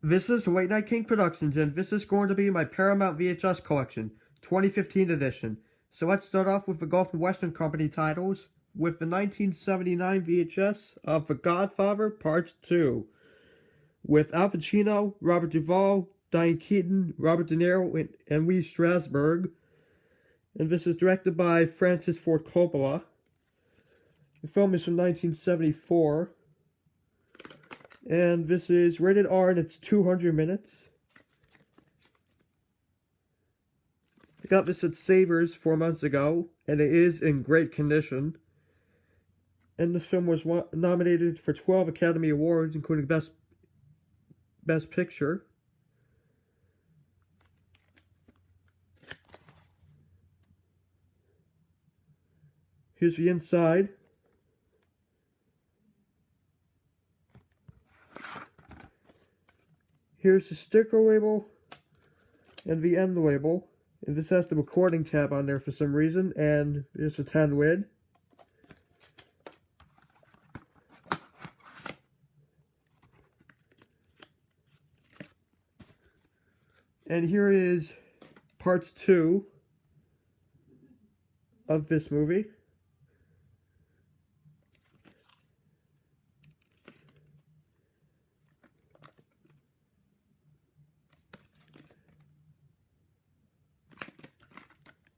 This is Late Night King Productions, and this is going to be my Paramount VHS collection, 2015 edition. So let's start off with the Gulf and Western Company titles, with the 1979 VHS of The Godfather Part 2, with Al Pacino, Robert Duvall, Diane Keaton, Robert De Niro, and Lee Strasberg. And this is directed by Francis Ford Coppola. The film is from 1974. And this is rated R and it's 200 minutes. I got this at Savers 4 months ago, and it is in great condition. And this film was nominated for 12 Academy Awards, including Best Picture. Here's the inside. Here's the sticker label and the end label. And this has the recording tab on there for some reason. And there's the tin lid. And here is part 2 of this movie.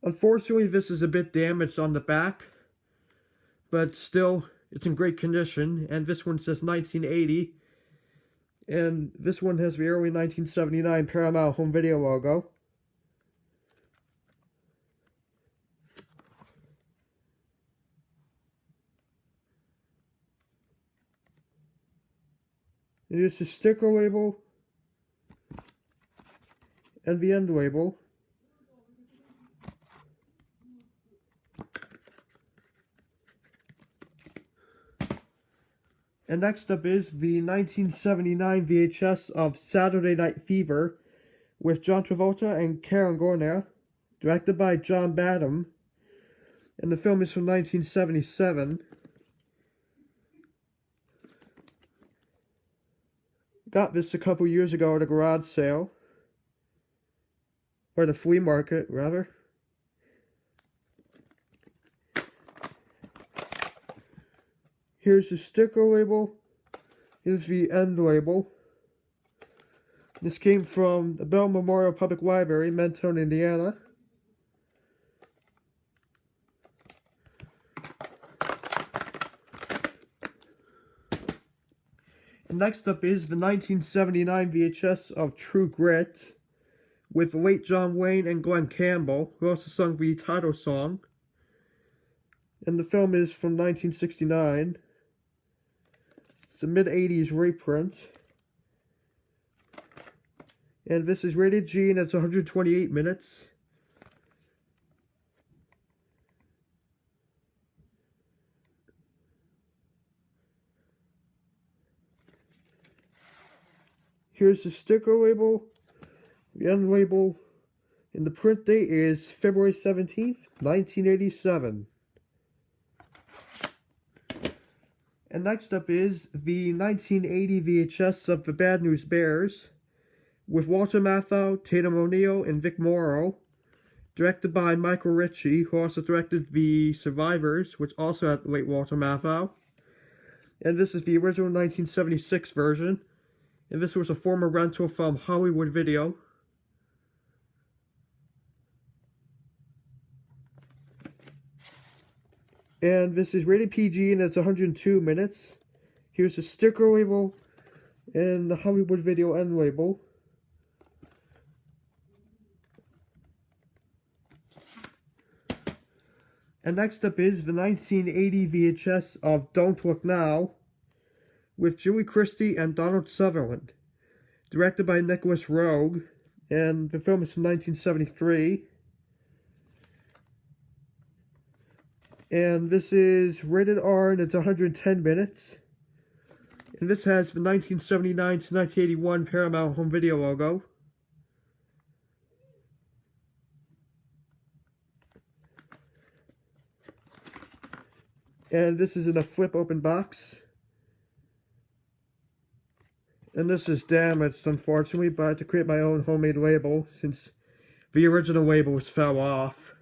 Unfortunately, this is a bit damaged on the back, but still, it's in great condition. And this one says 1980, and this one has the early 1979 Paramount Home Video logo. And here's the sticker label and the end label. And next up is the 1979 VHS of Saturday Night Fever with John Travolta and Karen Gorner, directed by John Badham. And the film is from 1977. Got this a couple years ago at a garage sale. Or the flea market, rather. Here's the sticker label. Here's the end label. This came from the Bell Memorial Public Library, Mentone, Indiana. And next up is the 1979 VHS of True Grit with the late John Wayne and Glenn Campbell, who also sung the title song. And the film is from 1969. It's a mid-80s reprint. And this is rated G and it's 128 minutes. Here's the sticker label, the end label, and the print date is February 17th, 1987. And next up is the 1980 VHS of The Bad News Bears with Walter Matthau, Tatum O'Neal, and Vic Morrow, directed by Michael Ritchie, who also directed The Survivors, which also had the late Walter Matthau. And this is the original 1976 version, and this was a former rental from Hollywood Video. And this is rated PG and it's 102 minutes. Here's the sticker label and the Hollywood Video end label. And next up is the 1980 VHS of Don't Look Now with Julie Christie and Donald Sutherland, directed by Nicholas Roeg, and the film is from 1973. And this is rated R and it's 110 minutes. And this has the 1979 to 1981 Paramount Home Video logo. And this is in a flip open box. And this is damaged, unfortunately, but I had to create my own homemade label since the original labels fell off.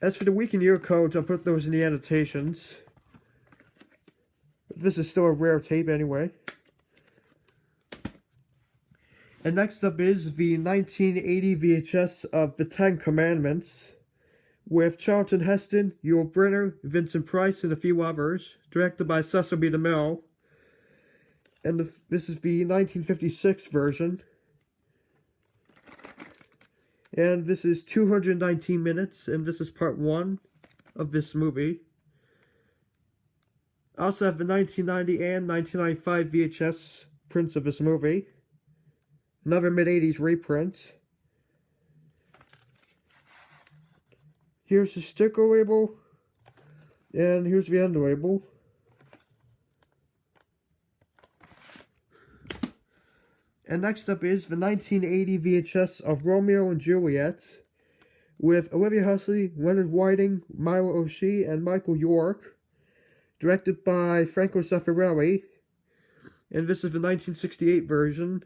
As for the week and year codes, I'll put those in the annotations. But this is still a rare tape anyway. And next up is the 1980 VHS of The Ten Commandments, with Charlton Heston, Yul Brynner, Vincent Price, and a few others, directed by Cecil B. DeMille. And this is the 1956 version. And this is 219 minutes, and this is part 1 of this movie. I also have the 1990 and 1995 VHS prints of this movie. Another mid-80s reprint. Here's the sticker label, and here's the end label. And next up is the 1980 VHS of Romeo and Juliet, with Olivia Hussey, Leonard Whiting, Milo O'Shea, and Michael York, directed by Franco Zeffirelli, and this is the 1968 version.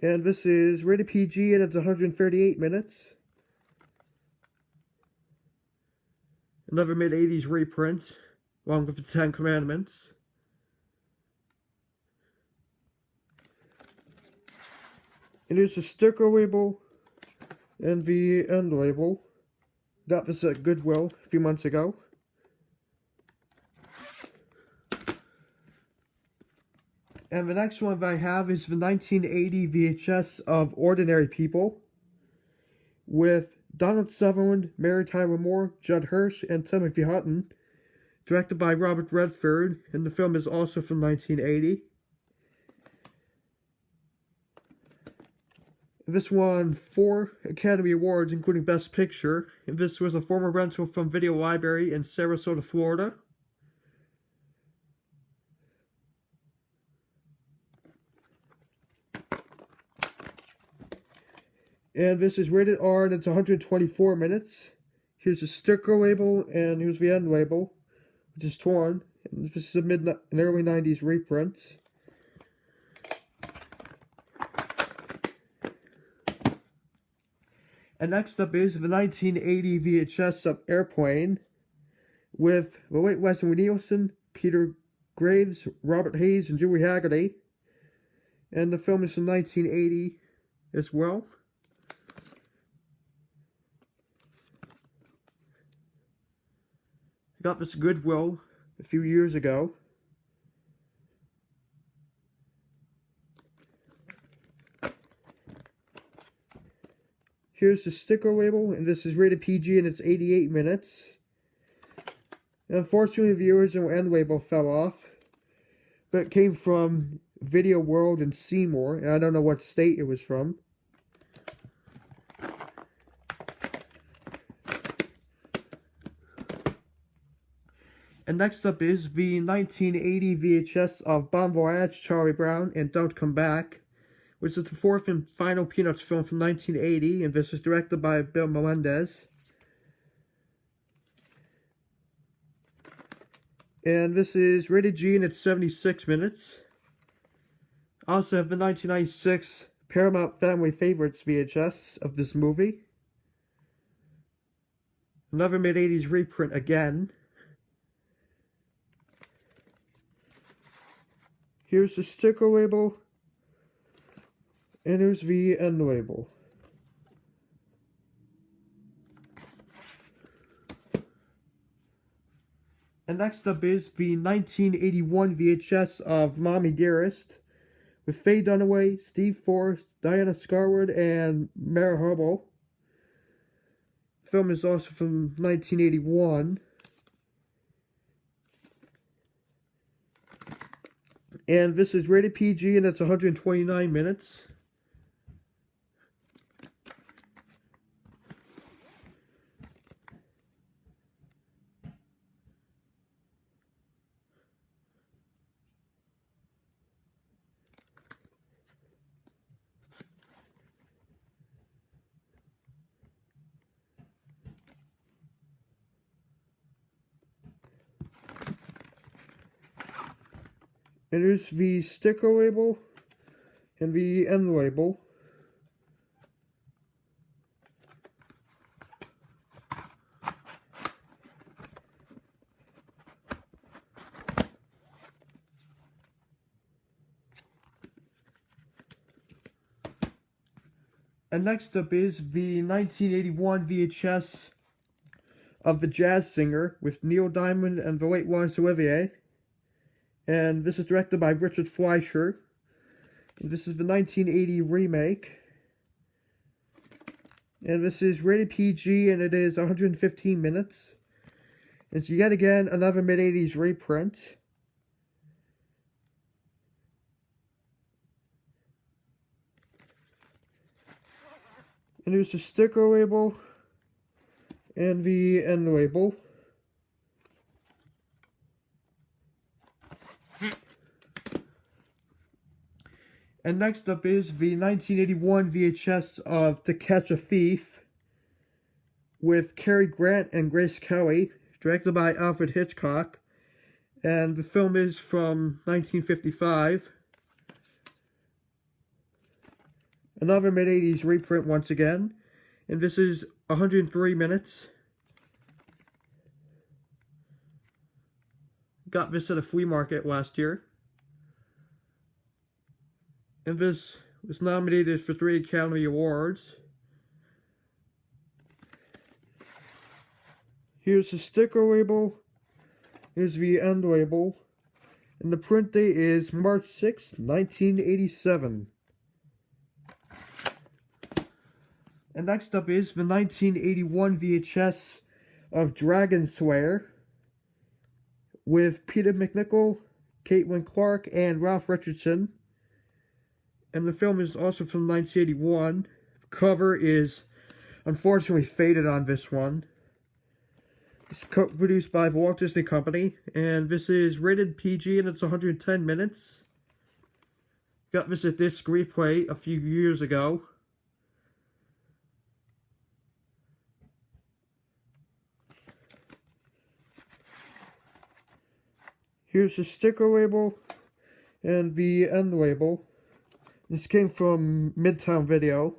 And this is rated PG, and it's 138 minutes. Another mid-80s reprint, along with the Ten Commandments. And here's the sticker label and the end label. Got this at Goodwill a few months ago. And the next one that I have is the 1980 VHS of Ordinary People, with Donald Sutherland, Mary Tyler Moore, Judd Hirsch, and Timothy Hutton, directed by Robert Redford, and the film is also from 1980. This won 4 Academy Awards, including Best Picture, and this was a former rental from Video Library in Sarasota, Florida. And this is rated R, and it's 124 minutes. Here's the sticker label, and here's the end label, which is torn. And this is a mid and early 90s reprint. And next up is the 1980 VHS of Airplane, with the late Leslie Nielsen, Peter Graves, Robert Hayes, and Julie Haggerty. And the film is from 1980 as well. I got this Goodwill a few years ago. Here's the sticker label, and this is rated PG, and it's 88 minutes. And unfortunately, the original end label fell off, but it came from Video World in Seymour, and I don't know what state it was from. And next up is the 1980 VHS of Bon Voyage, Charlie Brown, and Don't Come Back, which is the 4th and final Peanuts film from 1980, and this is directed by Bill Melendez. And this is rated G, and it's 76 minutes. I also have the 1996 Paramount Family Favorites VHS of this movie. Another mid-80s reprint again. Here's the sticker label, and here's the end label. And next up is the 1981 VHS of Mommy Dearest, with Faye Dunaway, Steve Forrest, Diana Scarwood, and Mara Hubble. The film is also from 1981. And this is rated PG, and it's 129 minutes. And here's the sticker label and the end label. And next up is the 1981 VHS of The Jazz Singer with Neil Diamond and the late Laurence Olivier. And this is directed by Richard Fleischer. And this is the 1980 remake. And this is rated PG and it is 115 minutes. It's yet again another mid-80s reprint. And here's the sticker label and the end label. And next up is the 1981 VHS of To Catch a Thief with Cary Grant and Grace Kelly, directed by Alfred Hitchcock. And the film is from 1955. Another mid-80s reprint once again. And this is 103 minutes. Got this at a flea market last year. And this was nominated for 3 Academy Awards. Here's the sticker label. Here's the end label. And the print date is March 6, 1987. And next up is the 1981 VHS of Dragon Slayer with Peter MacNicol, Caitlin Clark, and Ralph Richardson. And the film is also from 1981. The cover is unfortunately faded on this one. It's produced by the Walt Disney Company. And this is rated PG and it's 110 minutes. Got this at Disc Replay a few years ago. Here's the sticker label and the end label. This came from Midtown Video.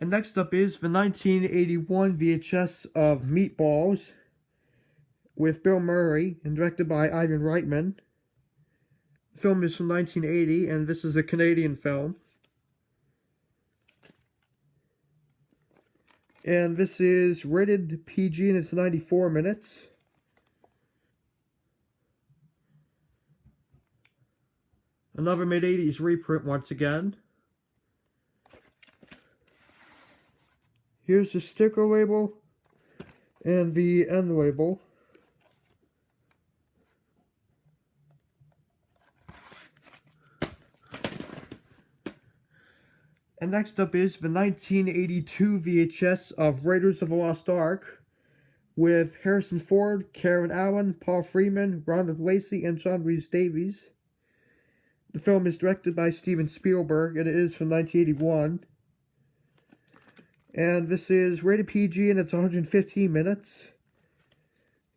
And next up is the 1981 VHS of Meatballs with Bill Murray and directed by Ivan Reitman. The film is from 1980 and this is a Canadian film. And this is rated PG and it's 94 minutes. Another mid-80s reprint once again. Here's the sticker label and the end label. And next up is the 1982 VHS of Raiders of the Lost Ark with Harrison Ford, Karen Allen, Paul Freeman, Ronald Lacey, and John Rhys-Davies. The film is directed by Steven Spielberg and it is from 1981. And this is rated PG and it's 115 minutes.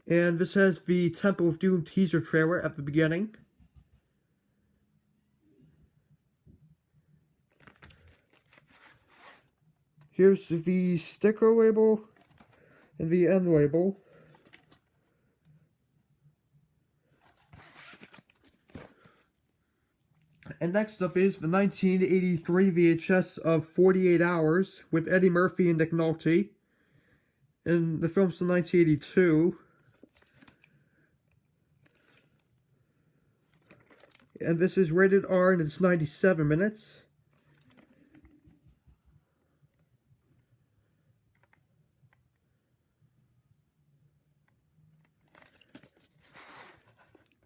And this has the Temple of Doom teaser trailer at the beginning. Here's the sticker label and the end label. And next up is the 1983 VHS of 48 Hours with Eddie Murphy and Nick Nolte. And the film's from 1982. And this is rated R and it's 97 minutes.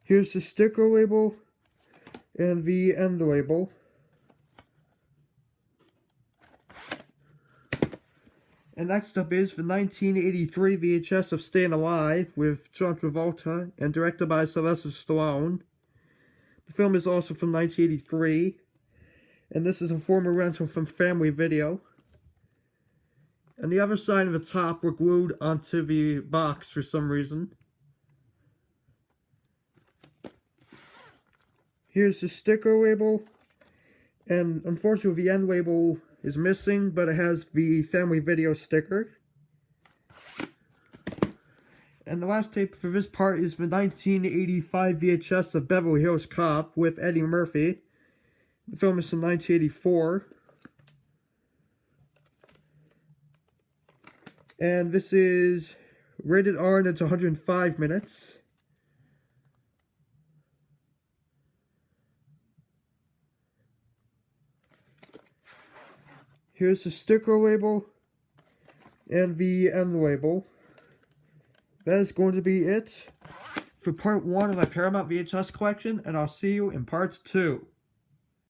Here's the sticker label and the end label. And next up is the 1983 VHS of Staying Alive with John Travolta and directed by Sylvester Stallone. The film is also from 1983. And this is a former rental from Family Video. And the other side and the top were glued onto the box for some reason. Here's the sticker label. And unfortunately the end label is missing, but it has the family video sticker. And the last tape for this part is the 1985 VHS of Beverly Hills Cop with Eddie Murphy. The film is from 1984. And this is rated R and it's 105 minutes. Here's the sticker label and the end label. That is going to be it for part 1 of my Paramount VHS collection, and I'll see you in part 2.